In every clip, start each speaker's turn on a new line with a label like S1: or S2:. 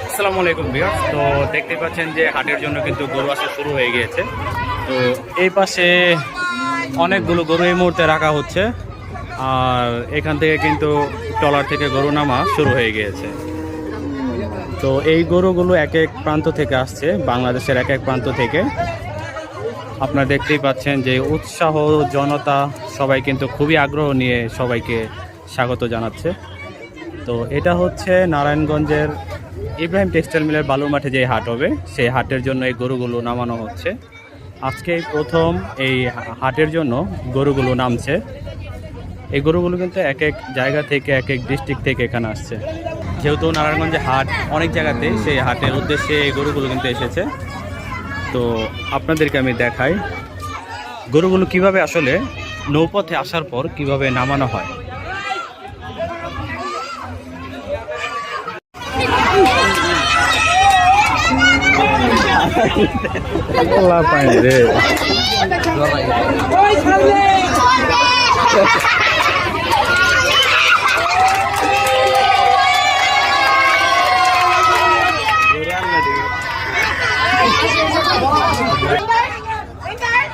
S1: আসসালামু আলাইকুম ভিউয়ার্স। তো দেখতে পাচ্ছেন যে হাটের জন্য কিন্তু গরু আসা শুরু হয়ে গিয়েছে। তো এই পাশে অনেকগুলো গরু এই মুহূর্তে রাখা হচ্ছে, আর এখান থেকে কিন্তু ট্রলার থেকে গরু নামা শুরু হয়ে গিয়েছে। তো এই গরুগুলো এক এক প্রান্ত থেকে আসছে, বাংলাদেশের এক এক প্রান্ত থেকে। আপনারা দেখতেই পাচ্ছেন যে উৎসাহ জনতা সবাই কিন্তু খুবই আগ্রহ নিয়ে সবাইকে স্বাগত জানাচ্ছে। তো এটা হচ্ছে নারায়ণগঞ্জের ইব্রাহিম টেক্সটাইল মিলের বালুর মাঠে যে হাট হবে, সেই হাটের জন্য এই গরুগুলো নামানো হচ্ছে। আজকে প্রথম এই হাটের জন্য গরুগুলো নামছে। এই গরুগুলো কিন্তু এক এক জায়গা থেকে, এক এক ডিস্ট্রিক্ট থেকে এখানে আসছে। যেহেতু নারায়ণগঞ্জে হাট অনেক জায়গাতে, সেই হাটের উদ্দেশ্যে এই গরুগুলো কিন্তু এসেছে। তো আপনাদেরকে আমি দেখাই গরুগুলো কিভাবে আসলে নৌপথে আসার পর কিভাবে নামানো হয়। রে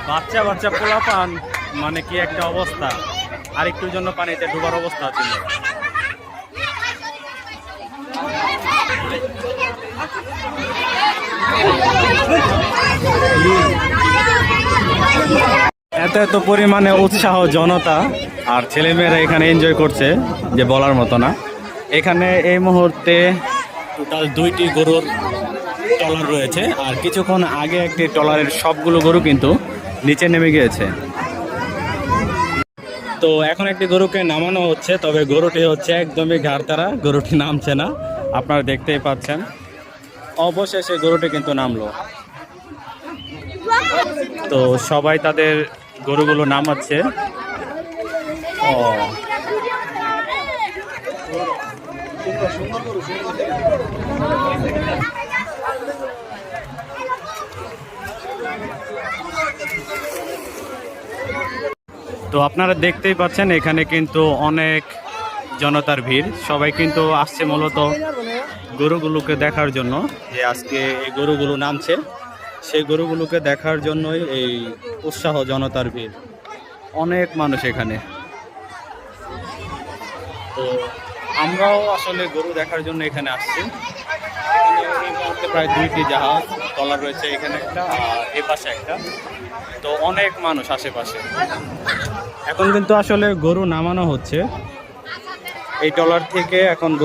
S1: বাচ্চা বাচ্চা পোলাপান, মানে কি একটা অবস্থা। আর একটুর জন্য পানিতে ডুবার অবস্থা ছিল। এত এত পরিমাণে উৎসাহ জনতা, আর ছেলেমেয়েরা এখানে এনজয় করছে যে বলার মতো না। এখানে এই মুহূর্তে টোটাল 2টি গরুর ট্রলার রয়েছে, আর কিছুক্ষণ আগে একটি ট্রলারের সবগুলো গরু কিন্তু নিচে নেমে গিয়েছে। তো এখন একটি গরুকে নামানো হচ্ছে, তবে গরুটি হচ্ছে একদমই ঘাড়তারা, গরুটি নামছে না। আপনারা দেখতেই পাচ্ছেন অবশেষে গরুটি কিন্তু নামলো। তো সবাই তাদের গরুগুলো নামাচ্ছে। তো আপনারা দেখতেই পাচ্ছেন এখানে কিন্তু অনেক জনতার ভিড়। সবাই কিন্তু আসছে মূলত গরুগুলোকে দেখার জন্য, যে আজকে এই গরুগুলো নামছে, সেই গরুগুলোকে দেখার জন্যই এই উৎসাহ জনতার ভিড়। অনেক মানুষ এখানে। তো আমরাও আসলে গরু দেখার জন্য এখানে আসছি। প্রায় 2টি জাহাজ ট্রলার রয়েছে, এখানে একটা আর এ পাশে একটা। তো অনেক মানুষ আশেপাশে। এখন কিন্তু আসলে গরু নামানো হচ্ছে এই ট্রলার থেকে। এখন গরু